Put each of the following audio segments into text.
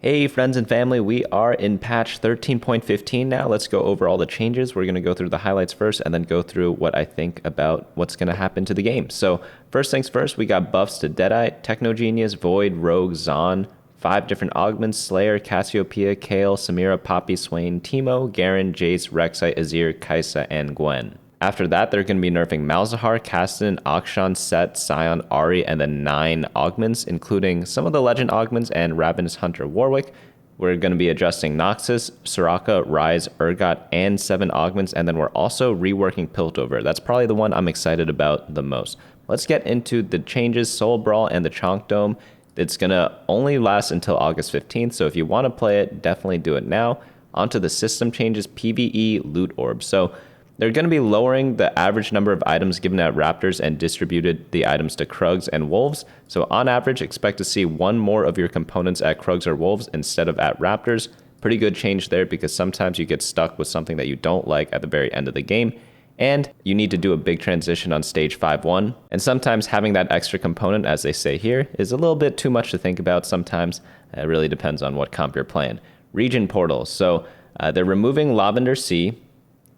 Hey friends and family, we are in patch 13.15 now. Let's go over all the changes. We're going to go through the highlights first and then go through what I think about what's going to happen to the game. So first things first, we got buffs to Deadeye, Technogenius, Void, Rogue, Zon, 5 different augments, Slayer, Cassiopeia, Kale, Samira, Poppy, Swain, Teemo, Garen, Jace, Rek'Sai, Azir, Kai'Sa, and Gwen. After that, they're going to be nerfing Malzahar, Kassadin, Akshan, Set, Sion, Ahri, and then 9 augments, including some of the legend augments and Ravenous Hunter Warwick. We're going to be adjusting Noxus, Soraka, Ryze, Urgot, and 7 augments, and then we're also reworking Piltover. That's probably the one I'm excited about the most. Let's get into the changes, Soul Brawl and the Chonk Dome. It's going to only last until August 15th, so if you want to play it, definitely do it now. Onto the system changes, PvE, Loot Orb. So they're going to be lowering the average number of items given at Raptors and distributed the items to Krugs and Wolves. So on average, expect to see 1 more of your components at Krugs or Wolves instead of at Raptors. Pretty good change there because sometimes you get stuck with something that you don't like at the very end of the game. And you need to do a big transition on stage 5-1. And sometimes having that extra component, as they say here, is a little bit too much to think about sometimes. It really depends on what comp you're playing. Region portals. So they're removing Lavender Sea.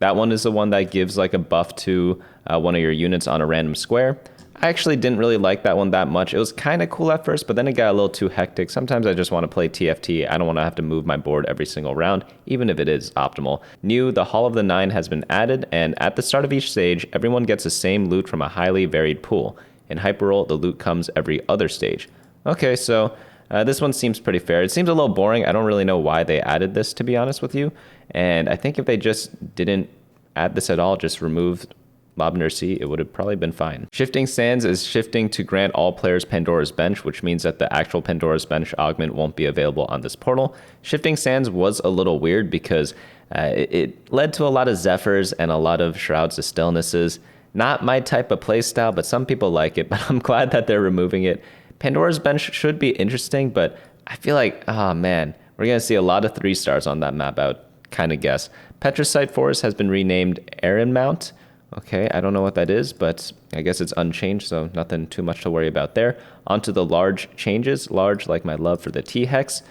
That one is the one that gives like a buff to one of your units on a random square. I actually didn't really like that one that much. It was kind of cool at first, but then it got a little too hectic. Sometimes I just want to play TFT. I don't want to have to move my board every single round, even if it is optimal. New, the Hall of the Nine has been added, and at the start of each stage, everyone gets the same loot from a highly varied pool. In Hyperroll, the loot comes every other stage. Okay, so this one seems pretty fair. It seems a little boring. I don't really know why they added this, to be honest with you. And I think if they just didn't add this at all, just removed Lavender Sea, it would have probably been fine. Shifting Sands is shifting to grant all players Pandora's Bench, which means that the actual Pandora's Bench augment won't be available on this portal. Shifting Sands was a little weird because it led to a lot of Zephyrs and a lot of Shrouds to Stillnesses. Not my type of playstyle, but some people like it, but I'm glad that they're removing it. Pandora's Bench should be interesting, but I feel like, oh man, we're going to see a lot of 3 stars on that map, I would kind of guess. Petricite Forest has been renamed Aaron Mount. Okay, I don't know what that is, but I guess it's unchanged, so nothing too much to worry about there. Onto the large changes. Large, like my love for the T-Hex.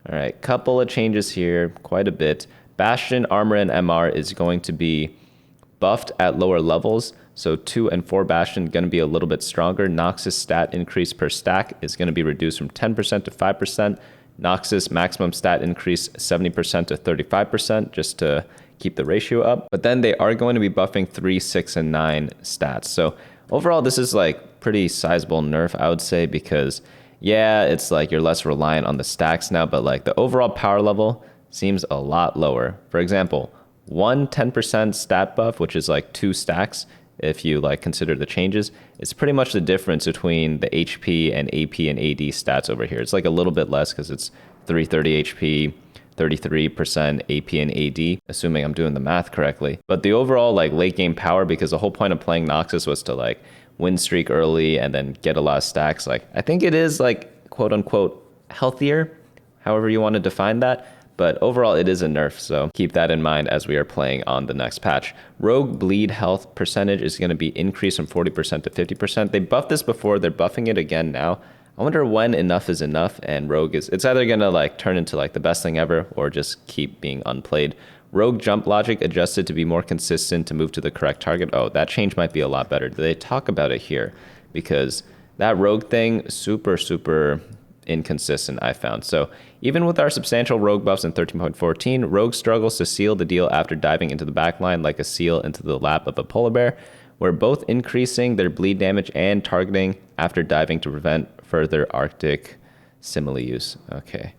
All right, couple of changes here, quite a bit. Bastion, Armor, and MR is going to be buffed at lower levels. So 2 and 4 Bastion going to be a little bit stronger. Noxus stat increase per stack is going to be reduced from 10% to 5%. Noxus maximum stat increase 70% to 35%, just to keep the ratio up. But then they are going to be buffing 3, 6, and 9 stats. So overall, this is like pretty sizable nerf, I would say, because yeah, it's like you're less reliant on the stacks now, but like the overall power level seems a lot lower. For example, 1 10% stat buff, which is like 2 stacks, if you like consider the changes, it's pretty much the difference between the HP and AP and AD stats over here. It's like a little bit less because it's 330 HP, 33% AP and AD, assuming I'm doing the math correctly. But the overall like late game power, because the whole point of playing Noxus was to like win streak early and then get a lot of stacks. Like I think it is like quote unquote healthier, however you want to define that. But overall, it is a nerf, so keep that in mind as we are playing on the next patch. Rogue bleed health percentage is going to be increased from 40% to 50%. They buffed this before, they're buffing it again now. I wonder when enough is enough, and Rogue it's either going to like turn into like the best thing ever or just keep being unplayed. Rogue jump logic adjusted to be more consistent to move to the correct target. Oh, that change might be a lot better. They talk about it here because that Rogue thing, super inconsistent, I found. So even with our substantial Rogue buffs in 13.14, Rogue struggles to seal the deal after diving into the backline like a seal into the lap of a polar bear. We're both increasing their bleed damage and targeting after diving to prevent further Arctic simile use. Okay.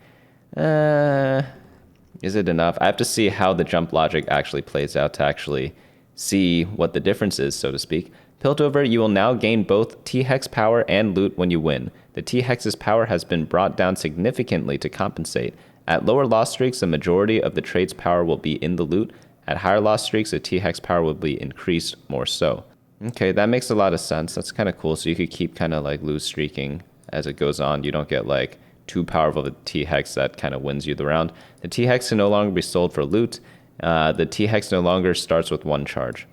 Is it enough? I have to see how the jump logic actually plays out to actually see what the difference is, so to speak. Piltover, you will now gain both T-Hex power and loot when you win. The T-Hex's power has been brought down significantly to compensate. At lower loss streaks, the majority of the trade's power will be in the loot. At higher loss streaks, the T-Hex power will be increased more so. Okay, that makes a lot of sense. That's kind of cool. So you could keep kind of like lose streaking as it goes on. You don't get like too powerful of a T-Hex that kind of wins you the round. The T-Hex can no longer be sold for loot. The T-Hex no longer starts with 1 charge.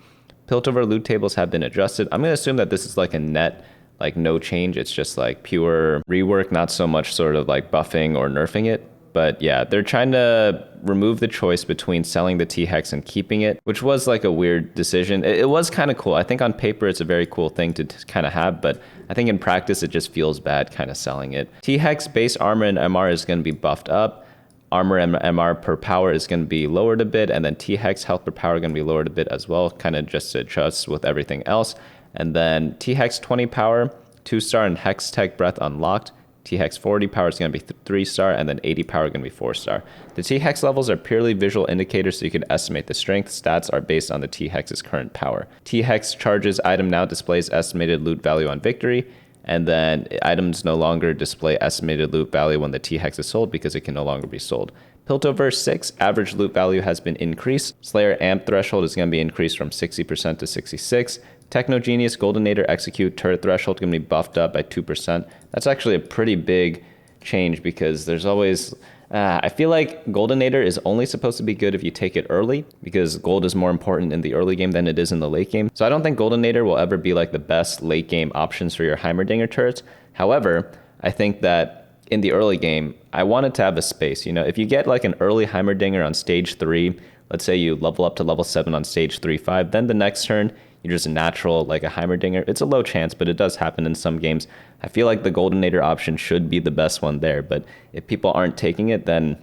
Piltover loot tables have been adjusted. I'm going to assume that this is like a net, like no change. It's just like pure rework, not so much sort of like buffing or nerfing it. But yeah, they're trying to remove the choice between selling the T-Hex and keeping it, which was like a weird decision. It was kind of cool. I think on paper it's a very cool thing to kind of have, but I think in practice it just feels bad kind of selling it. T-Hex base armor and MR is going to be buffed up. Armor and MR per power is going to be lowered a bit, and then T-Hex health per power going to be lowered a bit as well, kind of just to adjust with everything else. And then T-Hex 20 power, 2-star, and Hex Tech Breath unlocked. T-Hex 40 power is going to be 3-star, and then 80 power going to be 4-star. The T-Hex levels are purely visual indicators, so you can estimate the strength. Stats are based on the T-Hex's current power. T-Hex charges item now displays estimated loot value on victory, and then items no longer display estimated loot value when the T-Hex is sold because it can no longer be sold. Piltover 6, average loot value has been increased. Slayer amp threshold is going to be increased from 60% to 66. Techno Genius Goldenator Execute turret threshold going to be buffed up by 2%. That's actually a pretty big change because there's always... I feel like Goldenator is only supposed to be good if you take it early because gold is more important in the early game than it is in the late game. So I don't think Goldenator will ever be like the best late game options for your Heimerdinger turrets. However, I think that in the early game, I wanted to have a space. You know, if you get like an early Heimerdinger on stage 3, let's say you level up to level 7 on stage 3-5, then the next turn, you're just a natural, like a Heimerdinger. It's a low chance, but it does happen in some games. I feel like the Goldenator option should be the best one there, but if people aren't taking it, then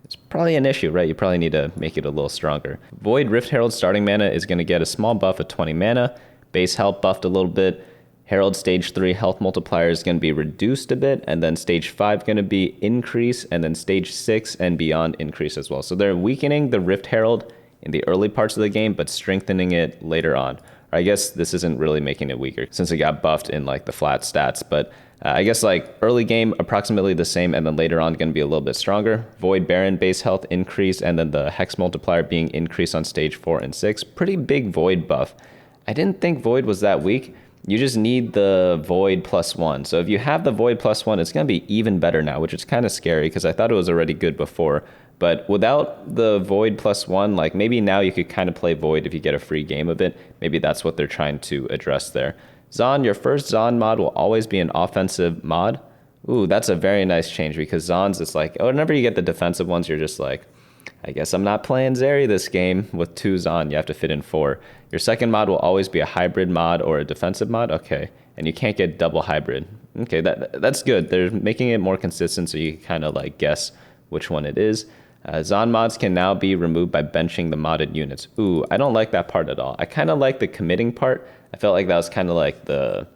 it's probably an issue, right? You probably need to make it a little stronger. Void Rift Herald starting mana is going to get a small buff of 20 mana. Base health buffed a little bit. Herald stage 3 health multiplier is going to be reduced a bit, and then stage 5 going to be increase, and then stage 6 and beyond increase as well. So they're weakening the Rift Herald in the early parts of the game, but strengthening it later on. I guess this isn't really making it weaker since it got buffed in like the flat stats, but I guess like early game approximately the same, and then later on going to be a little bit stronger. Void Baron base health increase, and then the Hex multiplier being increased on stage 4 and 6. Pretty big Void buff. I didn't think Void was that weak. You just need the Void +1. So if you have the Void +1, it's going to be even better now, which is kind of scary because I thought it was already good before. But without the Void +1, like maybe now you could kind of play Void if you get a free game of it. Maybe that's what they're trying to address there. Zon, your first Zon mod will always be an offensive mod. Ooh, that's a very nice change because Zons, it's like, whenever you get the defensive ones, you're just like, I guess I'm not playing ZERI this game. With 2 Zon, you have to fit in 4. Your second mod will always be a hybrid mod or a defensive mod. Okay, and you can't get double hybrid. Okay, that's good. They're making it more consistent so you can kind of like guess which one it is. Zon mods can now be removed by benching the modded units. Ooh, I don't like that part at all. I kind of like the committing part. I felt like that was kind of like the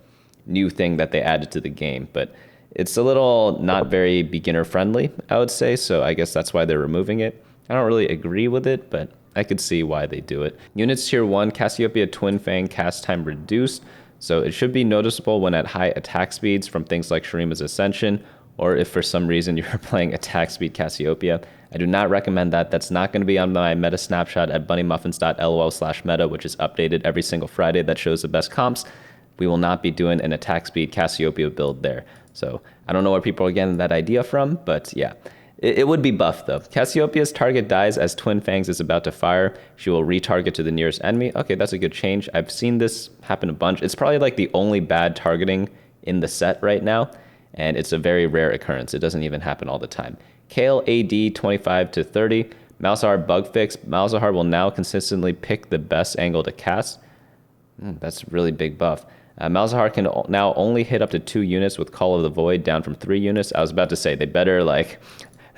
new thing that they added to the game, but it's a little not very beginner friendly, I would say, so I guess that's why they're removing it. I don't really agree with it, but I could see why they do it. Units tier 1, Cassiopeia Twin Fang cast time reduced, so it should be noticeable when at high attack speeds from things like Shurima's Ascension, or if for some reason you're playing attack speed Cassiopeia. I do not recommend that. That's not going to be on my meta snapshot at bunnymuffins.lol/meta, which is updated every single Friday that shows the best comps. We will not be doing an attack speed Cassiopeia build there. So I don't know where people are getting that idea from, but yeah. It would be buffed though. Cassiopeia's target dies as Twin Fangs is about to fire. She will retarget to the nearest enemy. Okay, that's a good change. I've seen this happen a bunch. It's probably like the only bad targeting in the set right now, and it's a very rare occurrence. It doesn't even happen all the time. Kale AD 25 to 30. Malzahar bug fix. Malzahar will now consistently pick the best angle to cast. That's a really big buff. Malzahar can now only hit up to 2 units with Call of the Void, down from 3 units. I was about to say they better like...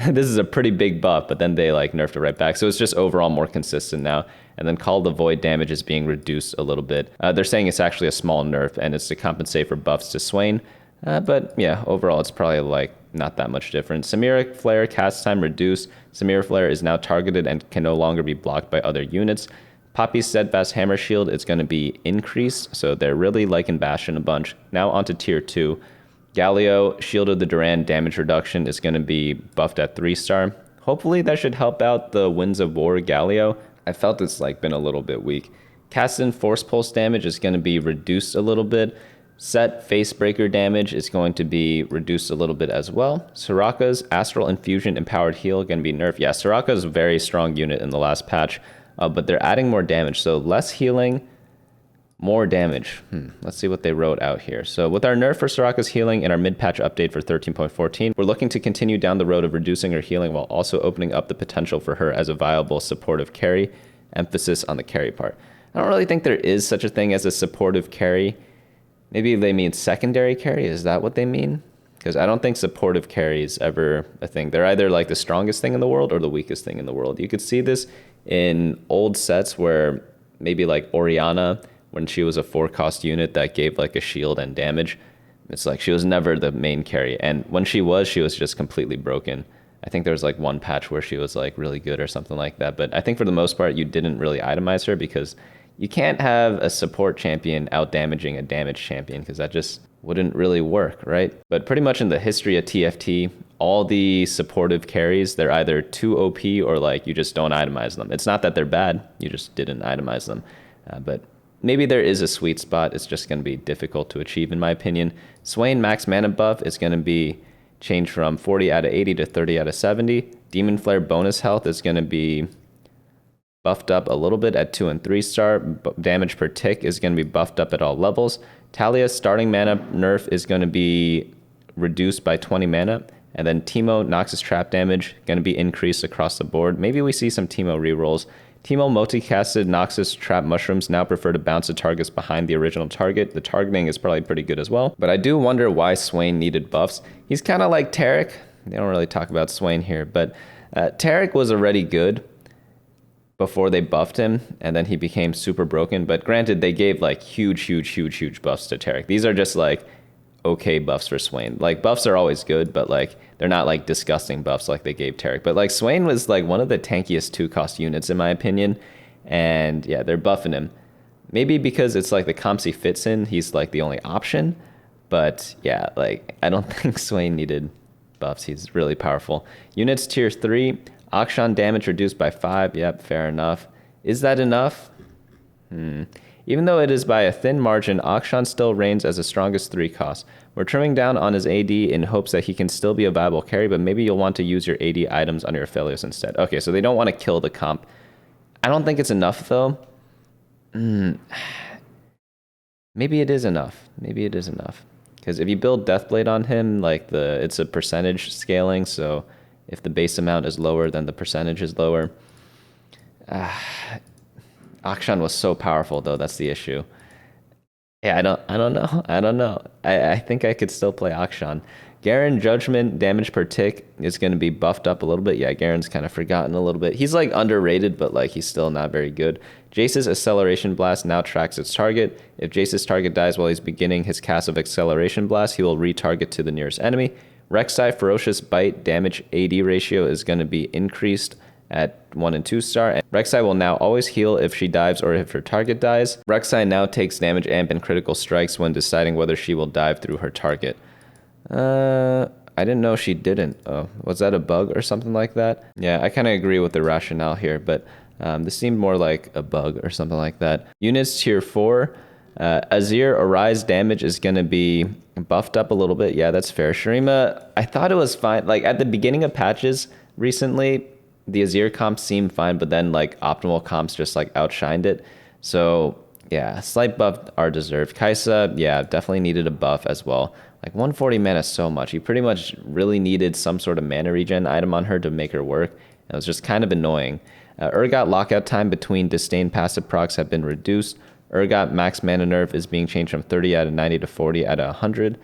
this is a pretty big buff, but then they like nerfed it right back. So it's just overall more consistent now. And then Call of the Void damage is being reduced a little bit. They're saying it's actually a small nerf, and it's to compensate for buffs to Swain. But yeah, overall it's probably like not that much different. Samira Flare cast time reduced. Samira Flare is now targeted and can no longer be blocked by other units. Poppy's Steadfast Hammer Shield is going to be increased, so they're really liking Bastion a bunch. Now onto tier 2. Galio, Shield of the Duran damage reduction is going to be buffed at 3-star. Hopefully that should help out the Winds of War Galio. I felt it's like been a little bit weak. Cast-in Force Pulse damage is going to be reduced a little bit. Set Facebreaker damage is going to be reduced a little bit as well. Soraka's Astral Infusion Empowered Heal going to be nerfed. Yeah, Soraka's a very strong unit in the last patch, but they're adding more damage, so less healing. More damage. Let's see what they wrote out here. So with our nerf for Soraka's healing and our mid-patch update for 13.14, we're looking to continue down the road of reducing her healing while also opening up the potential for her as a viable supportive carry. Emphasis on the carry part. I don't really think there is such a thing as a supportive carry. Maybe they mean secondary carry. Is that what they mean? Because I don't think supportive carry is ever a thing. They're either like the strongest thing in the world or the weakest thing in the world. You could see this in old sets where maybe like Orianna, when she was a 4-cost unit that gave like a shield and damage, it's like she was never the main carry. And when she was just completely broken. I think there was like one patch where she was like really good or something like that. But I think for the most part, you didn't really itemize her because you can't have a support champion out damaging a damage champion because that just wouldn't really work, right? But pretty much in the history of TFT, all the supportive carries, they're either too OP or like you just don't itemize them. It's not that they're bad, you just didn't itemize them. But maybe there is a sweet spot. It's just going to be difficult to achieve, in my opinion. Swain max mana buff is going to be changed from 40 out of 80 to 30 out of 70. Demon Flare bonus health is going to be buffed up a little bit at 2 and 3 star. Damage per tick is going to be buffed up at all levels. Talia's starting mana nerf is going to be reduced by 20 mana. And then Teemo Noxus trap damage going to be increased across the board. Maybe we see some Teemo rerolls. Teemo multicasted Noxus trap mushrooms now prefer to bounce to targets behind the original target. The targeting is probably pretty good as well. But I do wonder why Swain needed buffs. He's kind of like Taric. They don't really talk about Swain here, but Taric was already good before they buffed him, and then he became super broken. But granted, they gave like huge buffs to Taric. These are just like okay buffs for Swain. Like buffs are always good, but like they're not like disgusting buffs like they gave Taric. But like Swain was like one of the tankiest 2-cost units in my opinion. And yeah, they're buffing him. Maybe because it's like the comps he fits in, he's like the only option. But yeah, like I don't think Swain needed buffs. He's really powerful. Units tier 3, Akshan damage reduced by 5. Yep, fair enough. Is that enough? Even though it is by a thin margin, Akshan still reigns as the strongest 3-cost. We're trimming down on his AD in hopes that he can still be a viable carry, but maybe you'll want to use your AD items on your Aphelios instead. Okay, so they don't want to kill the comp. I don't think it's enough, though. Maybe it is enough. Maybe it is enough. Because if you build Deathblade on him, like it's a percentage scaling, so if the base amount is lower, then the percentage is lower. Akshan was so powerful, though. That's the issue. Yeah, I don't know. I think I could still play Akshan. Garen Judgment damage per tick is going to be buffed up a little bit. Yeah, Garen's kind of forgotten a little bit. He's like underrated, but like he's still not very good. Jace's Acceleration Blast now tracks its target. If Jace's target dies while he's beginning his cast of Acceleration Blast, he will retarget to the nearest enemy. Rek'Sai Ferocious Bite damage AD ratio is going to be increased at 1 and 2 star. And Rek'Sai will now always heal if she dives or if her target dies. Rek'Sai now takes damage amp and critical strikes when deciding whether she will dive through her target. I didn't know she didn't. Oh, was that a bug or something like that? Yeah, I kind of agree with the rationale here, but this seemed more like a bug or something like that. Units tier 4, Azir Arise damage is going to be buffed up a little bit. Yeah, that's fair. Shurima, I thought it was fine. Like at the beginning of patches recently, the Azir comps seemed fine, but then like optimal comps just like outshined it. So yeah, slight buff are deserved. Kai'Sa, yeah, definitely needed a buff as well. Like 140 mana is so much. You pretty much really needed some sort of mana regen item on her to make her work. It was just kind of annoying. Urgot lockout time between Disdain passive procs have been reduced. Urgot max mana nerf is being changed from 30 out of 90 to 40 out of 100.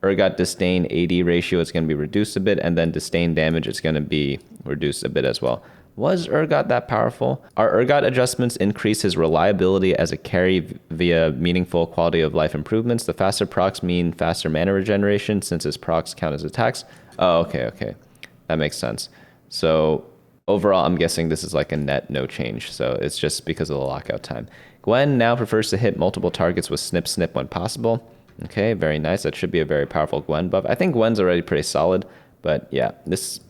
Urgot Disdain AD ratio is going to be reduced a bit, and then Disdain damage is going to be reduced a bit as well. Was Urgot that powerful? Our Urgot adjustments increase his reliability as a carry via meaningful quality of life improvements. The faster procs mean faster mana regeneration since his procs count as attacks. Oh, okay. That makes sense. So overall, I'm guessing this is like a net no change. So it's just because of the lockout time. Gwen now prefers to hit multiple targets with snip when possible. Okay, very nice. That should be a very powerful Gwen buff. I think Gwen's already pretty solid, but yeah, this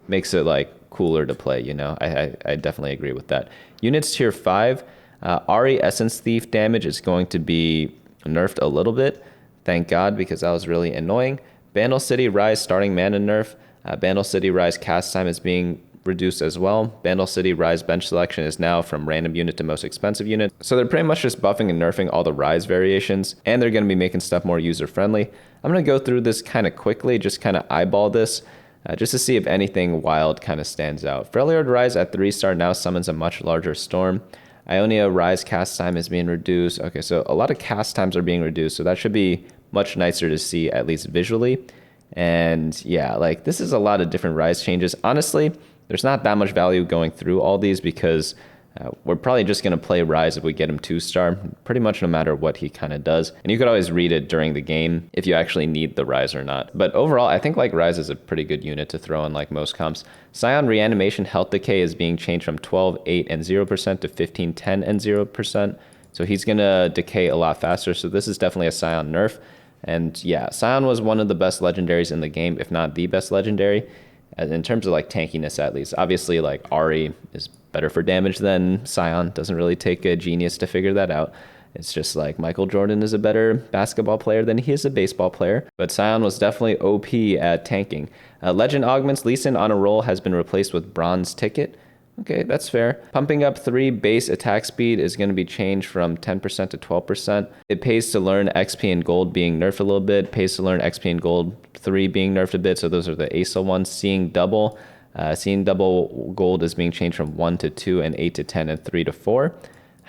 makes it like cooler to play, you know? I definitely agree with that. Units tier 5, Ahri Essence Thief damage is going to be nerfed a little bit. Thank God, because that was really annoying. Bandle City Rise starting mana nerf. Bandle City Rise cast time is being reduced as well. Bandle City Rise bench selection is now from random unit to most expensive unit. So they're pretty much just buffing and nerfing all the Rise variations, and they're going to be making stuff more user-friendly. I'm going to go through this kind of quickly, just kind of eyeball this, just to see if anything wild kind of stands out. Freljord Rise at 3-star now summons a much larger storm. Ionia Rise cast time is being reduced. Okay, so a lot of cast times are being reduced, so that should be much nicer to see, at least visually. And yeah, like this is a lot of different Rise changes. Honestly, there's not that much value going through all these because we're probably just going to play Rise if we get him 2-star, pretty much no matter what he kind of does. And you could always read it during the game if you actually need the Rise or not. But overall, I think like Rise is a pretty good unit to throw in like most comps. Scion Reanimation Health Decay is being changed from 12, 8, and 0% to 15, 10, and 0%. So he's going to decay a lot faster. So this is definitely a Scion nerf. And yeah, Scion was one of the best legendaries in the game, if not the best legendary, in terms of like tankiness at least. Obviously, like Ahri is better for damage than Scion. Doesn't really take a genius to figure that out. It's just like Michael Jordan is a better basketball player than he is a baseball player. But Scion was definitely OP at tanking. Legend Augments Lee Sin on a roll has been replaced with Bronze Ticket. Okay, that's fair. Pumping up 3 base attack speed is going to be changed from 10% to 12%. It pays to learn XP and gold being nerfed a little bit. It pays to learn XP and gold 3 being nerfed a bit. So those are the ASO ones. Seeing double gold is being changed from 1 to 2 and 8 to 10 and 3 to 4.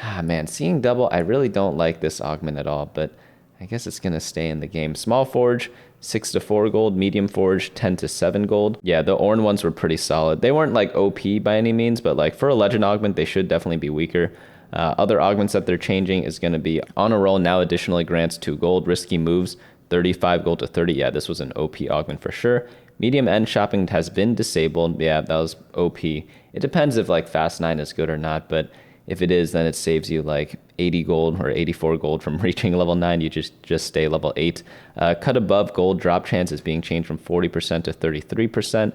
Ah, man, seeing double, I really don't like this augment at all, but I guess it's going to stay in the game. Small Forge, 6 to 4 gold. Medium Forge, 10 to 7 gold. Yeah, the Ornn ones were pretty solid. They weren't like OP by any means, but like for a legend augment, they should definitely be weaker. Other augments that they're changing is going to be on a roll now additionally grants 2 gold. Risky moves, 35 gold to 30. Yeah, this was an OP augment for sure. Medium end shopping has been disabled. Yeah, that was OP. It depends if like Fast 9 is good or not, but if it is, then it saves you like 80 gold or 84 gold from reaching level 9. You just stay level 8. Cut above gold drop chance is being changed from 40% to 33%.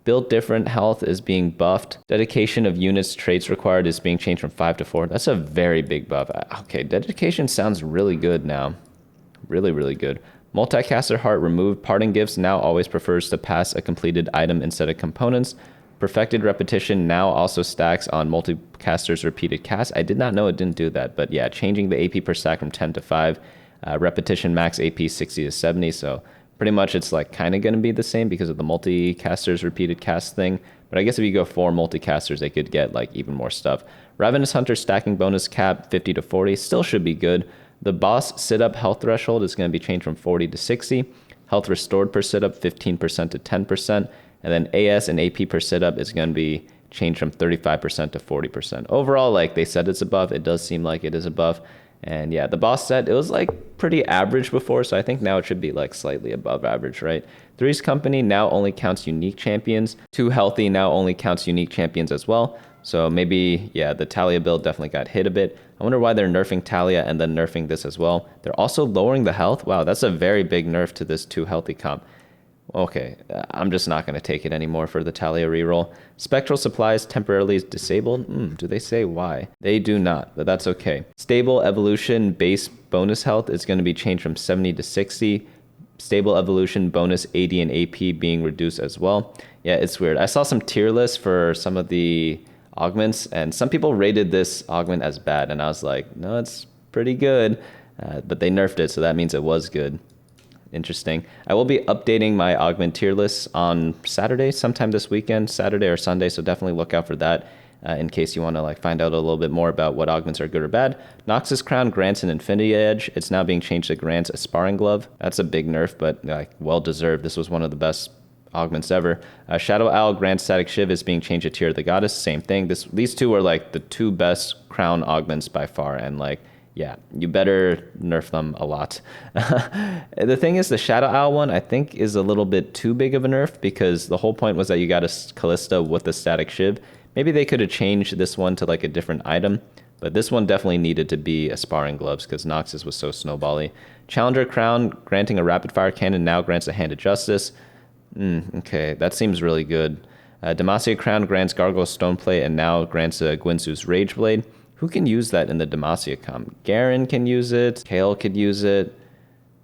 Build different health is being buffed. Dedication of units traits required is being changed from 5 to 4. That's a very big buff. Okay, dedication sounds really good now. Really, really good. Multicaster heart removed. Parting gifts now always prefers to pass a completed item instead of components. Perfected repetition now also stacks on multicaster's repeated cast. I did not know it didn't do that, but yeah, changing the AP per stack from 10 to 5. Repetition max AP 60 to 70, so pretty much it's like kind of going to be the same because of the multicaster's repeated cast thing. But I guess if you go 4 multicasters, they could get like even more stuff. Ravenous Hunter stacking bonus cap 50 to 40 still should be good. The boss sit-up health threshold is going to be changed from 40 to 60. Health restored per sit-up 15% to 10%. And then AS and AP per sit-up is going to be changed from 35% to 40%. Overall, like they said it's a buff. It does seem like it is a buff. And yeah, the boss set, it was like pretty average before. So I think now it should be like slightly above average, right? Three's Company now only counts unique champions. 2 Healthy now only counts unique champions as well. So maybe, yeah, the Talia build definitely got hit a bit. I wonder why they're nerfing Talia and then nerfing this as well. They're also lowering the health. Wow, that's a very big nerf to this 2 Healthy comp. Okay, I'm just not going to take it anymore for the Talia reroll. Spectral supplies temporarily disabled. Do they say why? They do not, but that's okay. Stable evolution base bonus health is going to be changed from 70 to 60. Stable evolution bonus AD and AP being reduced as well. Yeah, it's weird. I saw some tier lists for some of the augments, and some people rated this augment as bad, and I was like, no, it's pretty good. But they nerfed it, so that means it was good. Interesting. I will be updating my augment tier lists on Saturday, sometime this weekend, Saturday or Sunday, so definitely look out for that in case you want to like find out a little bit more about what augments are good or bad. Noxus Crown grants an Infinity Edge. It's now being changed to grants a Sparring Glove. That's a big nerf, but like well deserved. This was one of the best augments ever. Shadow Owl grants Static Shiv is being changed to Tear of the Goddess. Same thing. These two are like the 2 best crown augments by far, and like yeah, you better nerf them a lot. The thing is, the Shadow Owl one, I think, is a little bit too big of a nerf because the whole point was that you got a Callista with the Static Shiv. Maybe they could have changed this one to like a different item, but this one definitely needed to be a Sparring Gloves because Noxus was so snowbally. Challenger Crown granting a Rapid Fire Cannon now grants a Hand of Justice. Okay, that seems really good. Demacia Crown grants Gargoyle Stoneplate and now grants a Gwynsu's Rage Blade. Who can use that in the Demacia comp? Garen can use it. Kale could use it.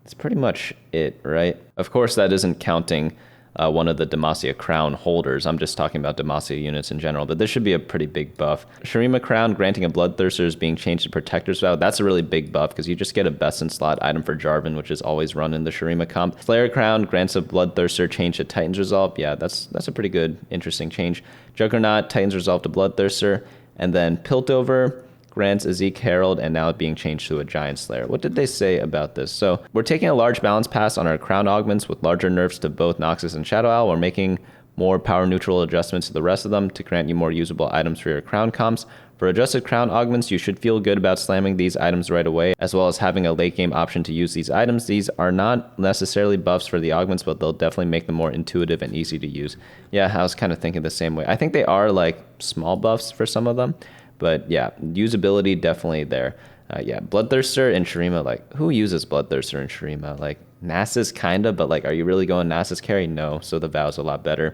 That's pretty much it, right? Of course, that isn't counting one of the Demacia crown holders. I'm just talking about Demacia units in general, but this should be a pretty big buff. Shurima crown granting a Bloodthirster is being changed to Protector's Vow. That's a really big buff because you just get a best in slot item for Jarvan, which is always run in the Shurima comp. Slayer crown grants a Bloodthirster change to Titan's Resolve. Yeah, that's a pretty good, interesting change. Juggernaut, Titan's Resolve to Bloodthirster, and then Piltover grants a Zeke Herald, and now being changed to a Giant Slayer. What did they say about this? So we're taking a large balance pass on our crown augments with larger nerfs to both Noxus and Shadow Owl. We're making more power neutral adjustments to the rest of them to grant you more usable items for your crown comps. For adjusted crown augments, you should feel good about slamming these items right away, as well as having a late game option to use these items. These are not necessarily buffs for the augments, but they'll definitely make them more intuitive and easy to use. Yeah, I was kind of thinking the same way. I think they are like small buffs for some of them. But yeah, usability definitely there. Yeah, Bloodthirster and Shurima, like, who uses Bloodthirster and Shurima? Like, Nasus kinda, but like, are you really going Nasus carry? No, so the Vow's a lot better.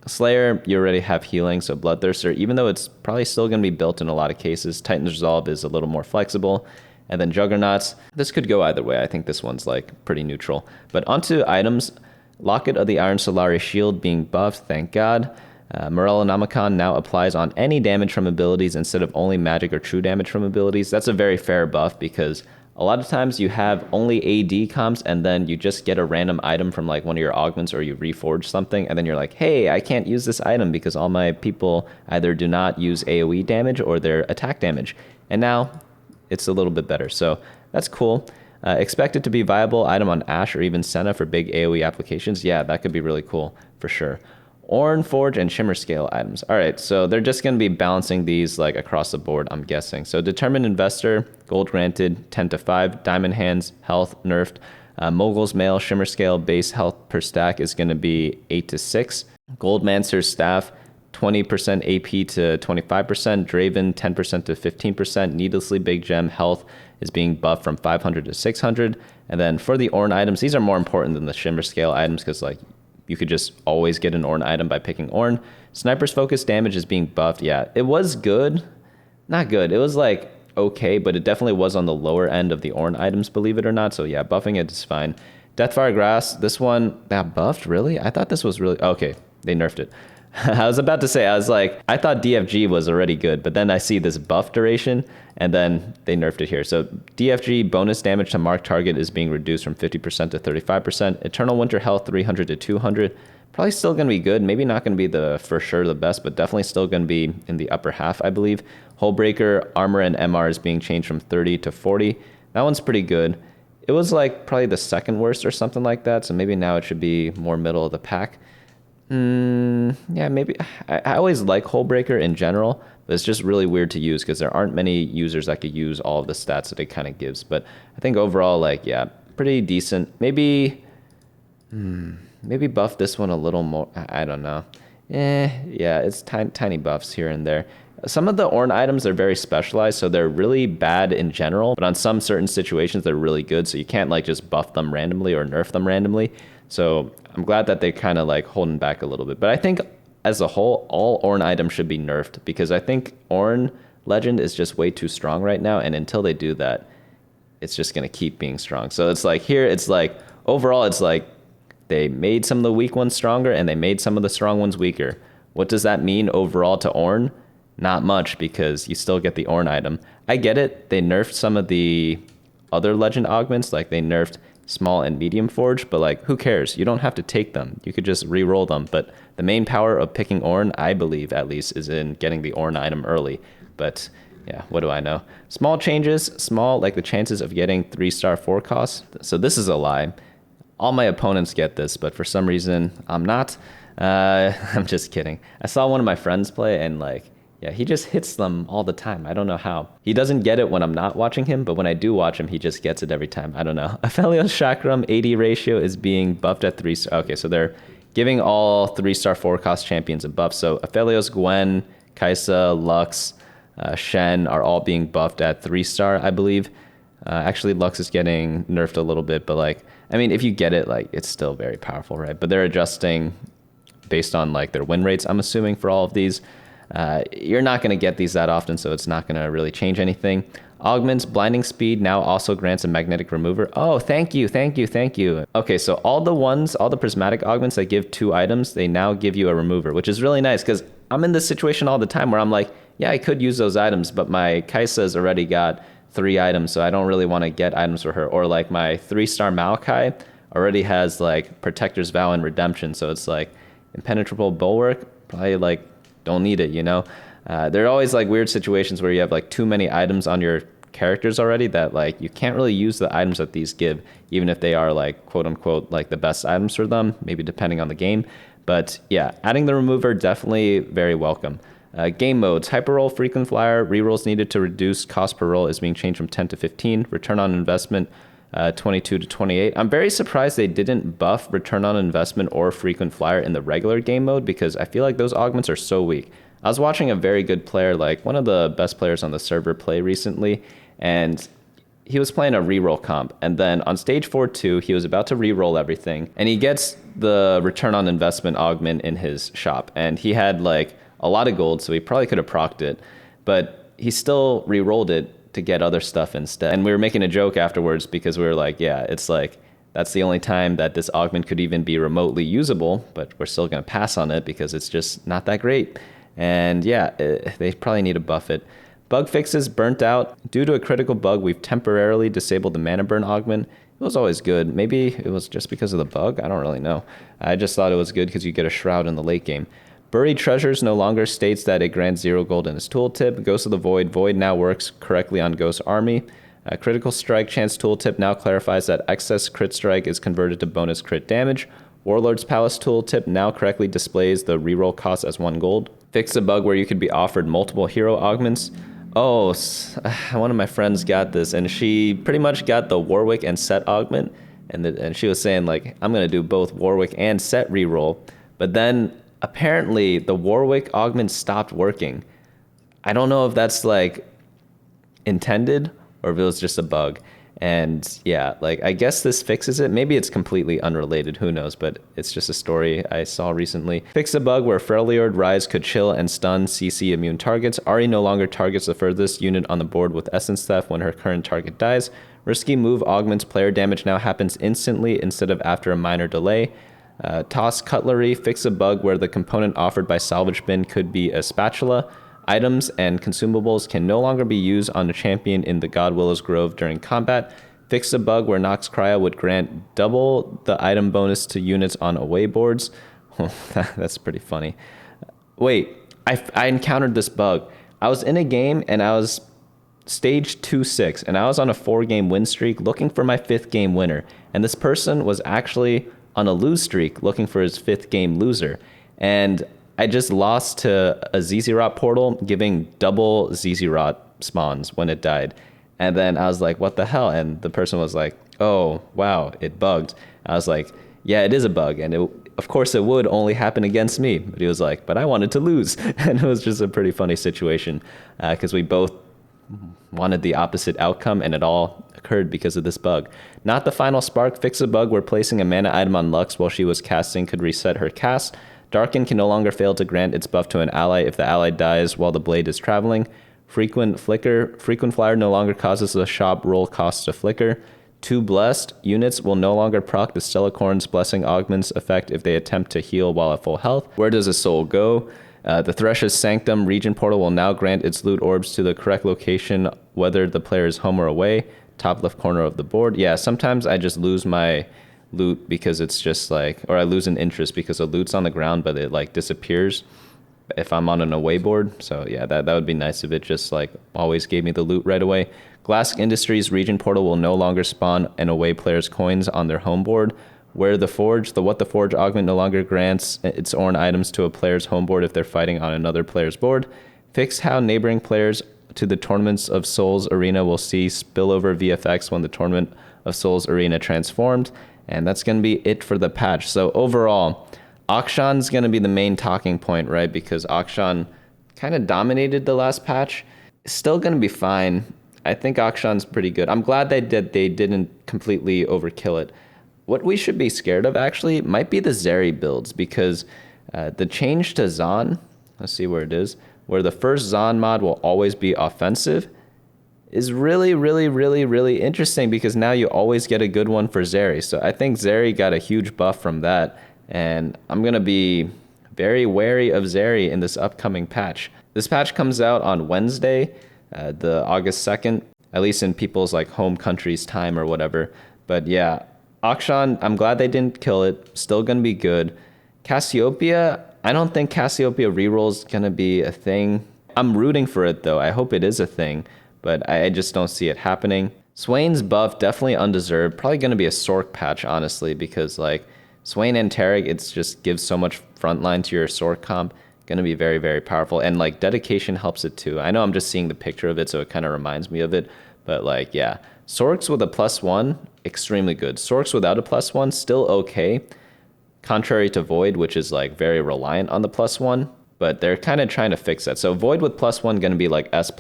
Slayer, you already have healing, so Bloodthirster, even though it's probably still going to be built in a lot of cases, Titan's Resolve is a little more flexible. And then Juggernauts, this could go either way. I think this one's like pretty neutral. But onto items, Locket of the Iron Solari Shield being buffed, thank God. Morellonomicon now applies on any damage from abilities instead of only magic or true damage from abilities. That's a very fair buff because a lot of times you have only AD comps and then you just get a random item from like one of your augments or you reforge something and then you're like, hey, I can't use this item because all my people either do not use AoE damage or their attack damage. And now it's a little bit better. So that's cool. Expect it to be viable item on Ashe or even Senna for big AoE applications. Yeah, that could be really cool for sure. Ornn, Forge, and Shimmer Scale items. All right, so they're just going to be balancing these like across the board, I'm guessing. So Determined Investor, gold granted, 10 to 5. Diamond Hands, health nerfed. Mogul's Mail, Shimmer Scale, base health per stack is going to be 8 to 6. Goldmancer's Staff, 20% AP to 25%. Draven, 10% to 15%. Needlessly Big Gem, health is being buffed from 500 to 600. And then for the Ornn items, these are more important than the Shimmer Scale items because like, you could just always get an Ornn item by picking Ornn. Sniper's Focus damage is being buffed. Yeah, it was good. Not good. It was like okay, but it definitely was on the lower end of the Ornn items, believe it or not. So yeah, buffing it is fine. Deathfire Grass, this one, that buffed, really? I thought this was really, okay, they nerfed it. I was about to say, I was like, I thought DFG was already good, but then I see this buff duration, and then they nerfed it here. So DFG bonus damage to marked target is being reduced from 50% to 35%. Eternal Winter Health 300 to 200. Probably still going to be good. Maybe not going to be the for sure the best, but definitely still going to be in the upper half, I believe. Hullbreaker, Armor, and MR is being changed from 30 to 40. That one's pretty good. It was like probably the second worst or something like that, so maybe now it should be more middle of the pack. Yeah, maybe. I always like Hullbreaker in general, but it's just really weird to use because there aren't many users that could use all of the stats that it kind of gives. But I think overall, like, yeah, pretty decent. Maybe buff this one a little more. I don't know. Yeah, it's tiny buffs here and there. Some of the Ornn items are very specialized, so they're really bad in general, but on some certain situations, they're really good, so you can't like just buff them randomly or nerf them randomly. So I'm glad that they kind of like holding back a little bit. But I think as a whole, all Ornn items should be nerfed because I think Ornn Legend is just way too strong right now. And until they do that, it's just going to keep being strong. So it's like here, it's like overall, it's like they made some of the weak ones stronger and they made some of the strong ones weaker. What does that mean overall to Ornn? Not much because you still get the Ornn item. I get it. They nerfed some of the other Legend augments, like they nerfed small and medium forge, but like who cares? You don't have to take them. You could just re-roll them. But the main power of picking Ornn, I believe at least, is in getting the Ornn item early. But yeah, what do I know? Small changes, small like the chances of getting 3-star 4 costs. So this is a lie. All my opponents get this, but for some reason I'm not. I'm just kidding. I saw one of my friends play and like, yeah, he just hits them all the time. I don't know how. He doesn't get it when I'm not watching him, but when I do watch him, he just gets it every time. I don't know. Aphelios Chakram AD ratio is being buffed at 3 star. Okay, so they're giving all 3-star 4-cost champions a buff. So Aphelios, Gwen, Kai'Sa, Lux, Shen are all being buffed at 3-star, I believe. Actually, Lux is getting nerfed a little bit, but like, I mean, if you get it, like, it's still very powerful, right? But they're adjusting based on like their win rates, I'm assuming, for all of these. You're not going to get these that often, so it's not going to really change anything. Augments blinding speed now also grants a magnetic remover. Oh, thank you, thank you, thank you. Okay, so all the prismatic augments that give 2 items, they now give you a remover, which is really nice because I'm in this situation all the time where I'm like, yeah, I could use those items, but my Kai'Sa's already got 3 items, so I don't really want to get items for her. Or like my 3-star Maokai already has like Protector's Vow and Redemption, so it's like Impenetrable Bulwark, probably like don't need it, you know? There are always like weird situations where you have like too many items on your characters already that like you can't really use the items that these give, even if they are like quote unquote like the best items for them, maybe depending on the game. But yeah, adding the remover definitely very welcome. Game modes, hyper roll, frequent flyer, rerolls needed to reduce cost per roll is being changed from 10 to 15, return on investment 22 to 28. I'm very surprised they didn't buff return on investment or frequent flyer in the regular game mode because I feel like those augments are so weak. I was watching a very good player, like one of the best players on the server, play recently, and he was playing a reroll comp. And then on stage 4-2, he was about to reroll everything, and he gets the return on investment augment in his shop. And he had like a lot of gold, so he probably could have procced it, but he still rerolled it to get other stuff instead. And we were making a joke afterwards because we were like, yeah, it's like, that's the only time that this augment could even be remotely usable, but we're still going to pass on it because it's just not that great. And yeah, they probably need to buff it. Bug fixes, burnt out. Due to a critical bug, we've temporarily disabled the mana burn augment. It was always good. Maybe it was just because of the bug? I don't really know. I just thought it was good because you get a shroud in the late game. Buried Treasures no longer states that it grants 0 gold in its tooltip. Ghost of the Void. Void now works correctly on Ghost Army. Critical Strike Chance tooltip now clarifies that excess crit strike is converted to bonus crit damage. Warlord's Palace tooltip now correctly displays the reroll cost as 1 gold. Fix a bug where you could be offered multiple hero augments. Oh, one of my friends got this, and she pretty much got the Warwick and Set augment, and she was saying, like, I'm going to do both Warwick and Set reroll, but then apparently the Warwick augment stopped working. I don't know if that's, like, intended or if it was just a bug. And yeah, like I guess this fixes it. Maybe it's completely unrelated, who knows, but it's just a story I saw recently. Fix a bug where Freljord Rise could chill and stun CC immune targets. Ari no longer targets the furthest unit on the board with Essence Theft when her current target dies. Risky move augments player damage now happens instantly instead of after a minor delay. Toss Cutlery, fix a bug where the component offered by Salvage Bin could be a spatula. Items and consumables can no longer be used on a champion in the Godwillow's Grove during combat. Fix a bug where Nox Cryo would grant double the item bonus to units on away boards. That's pretty funny. Wait, I encountered this bug. I was in a game and I was stage 2-6 and I was on a 4-game win streak looking for my 5th game winner. And this person was actually on a lose streak looking for his 5th game loser. And I just lost to a ZZRot portal, giving double ZZRot spawns when it died. And then I was like, what the hell? And the person was like, oh, wow, it bugged. I was like, yeah, it is a bug. And of course it would only happen against me. But he was like, but I wanted to lose. And it was just a pretty funny situation because we both wanted the opposite outcome and it all occurred because of this bug. Not the final spark. Fix a bug where placing a mana item on Lux while she was casting could reset her cast. Darken can no longer fail to grant its buff to an ally if the ally dies while the blade is traveling. Frequent Flicker. Frequent Flyer no longer causes the shop roll cost to flicker. 2 Blessed. Units will no longer proc the Stellacorn's Blessing Augments effect if they attempt to heal while at full health. Where does a soul go? The Thresh's Sanctum Region Portal will now grant its loot orbs to the correct location, whether the player is home or away. Top left corner of the board. Yeah, sometimes I just lose my loot because it's just like, or I lose an interest because the loot's on the ground but it like disappears if I'm on an away board. So yeah, that would be nice if it just like always gave me the loot right away. Glass Industries Region Portal will no longer spawn an away player's coins on their home board. Where the Forge, the What the Forge augment no longer grants its own items to a player's home board if they're fighting on another player's board. Fix how neighboring players to the Tournaments of Souls Arena will see spillover VFX when the Tournament of Souls Arena transformed. And that's going to be it for the patch. So overall, Akshan's going to be the main talking point, right? Because Akshan kind of dominated the last patch. Still going to be fine. I think Akshan's pretty good. I'm glad they didn't completely overkill it. What we should be scared of, actually, might be the ZERI builds. Because the change to Zon, let's see where it is, where the first Zon mod will always be offensive, is really, really, really, really interesting because now you always get a good one for ZERI. So I think ZERI got a huge buff from that, and I'm going to be very wary of ZERI in this upcoming patch. This patch comes out on Wednesday, the August 2nd, at least in people's like home country's time or whatever. But yeah, Akshan, I'm glad they didn't kill it. Still going to be good. Cassiopeia, I don't think Cassiopeia reroll is going to be a thing. I'm rooting for it though. I hope it is a thing, but I just don't see it happening. Swain's buff, definitely undeserved. Probably going to be a Sork patch, honestly, because like Swain and Tarek, it just gives so much frontline to your Sork comp. Going to be very, very powerful. And like dedication helps it too. I know I'm just seeing the picture of it, so it kind of reminds me of it. But like, yeah, Sorks with a +1, extremely good. Sorks without a +1, still okay. Contrary to Void, which is like very reliant on the +1. But they're kind of trying to fix that. So Void with +1 going to be like S++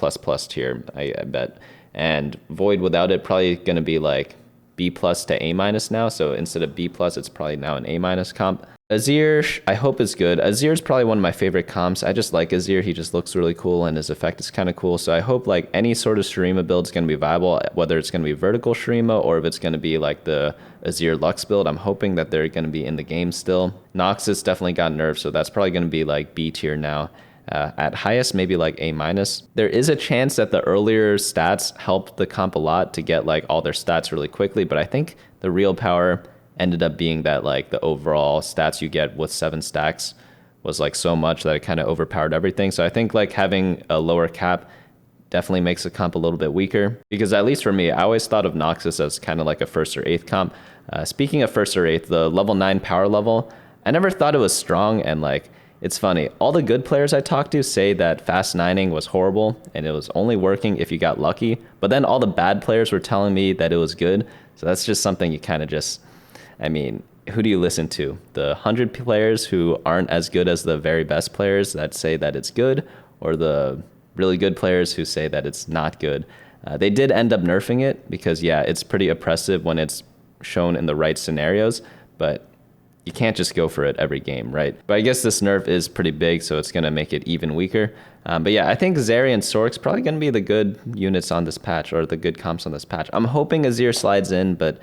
tier, I bet. And Void without it probably going to be like B+ to A- now. So instead of B+, it's probably now an A- comp. Azir, I hope is good. Azir is probably one of my favorite comps. I just like Azir. He just looks really cool and his effect is kind of cool. So I hope like any sort of Shurima build is going to be viable, whether it's going to be vertical Shurima or if it's going to be like the Azir Lux build. I'm hoping that they're going to be in the game still. Noxus definitely got nerfed, so that's probably going to be like B tier now. At highest, maybe like A-. There is a chance that the earlier stats helped the comp a lot to get like all their stats really quickly, but I think the real power ended up being that like the overall stats you get with 7 stacks was like so much that it kind of overpowered everything. So I think like having a lower cap definitely makes the comp a little bit weaker, because at least for me, I always thought of Noxus as kind of like a 1st or 8th comp. Speaking of 1st or 8th, the level 9 power level, I never thought it was strong, and like it's funny, all the good players I talked to say that fast 9ing was horrible and it was only working if you got lucky, but then all the bad players were telling me that it was good. So that's just something you kind of just, I mean, who do you listen to? The 100 players who aren't as good as the very best players that say that it's good, or the really good players who say that it's not good? They did end up nerfing it because, yeah, it's pretty oppressive when it's shown in the right scenarios, but you can't just go for it every game, right? But I guess this nerf is pretty big, so it's going to make it even weaker. But yeah, I think ZERI and Sork's probably going to be the good units on this patch, or the good comps on this patch. I'm hoping Azir slides in, but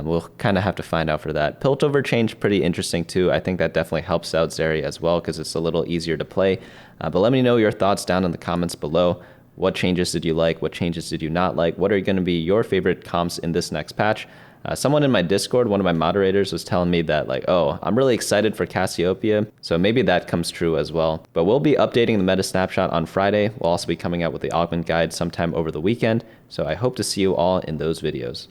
we'll kind of have to find out for that. Piltover change, pretty interesting too. I think that definitely helps out ZERI as well because it's a little easier to play. But let me know your thoughts down in the comments below. What changes did you like? What changes did you not like? What are going to be your favorite comps in this next patch? Someone in my Discord, one of my moderators, was telling me that like, oh, I'm really excited for Cassiopeia. So maybe that comes true as well. But we'll be updating the meta snapshot on Friday. We'll also be coming out with the augment guide sometime over the weekend. So I hope to see you all in those videos.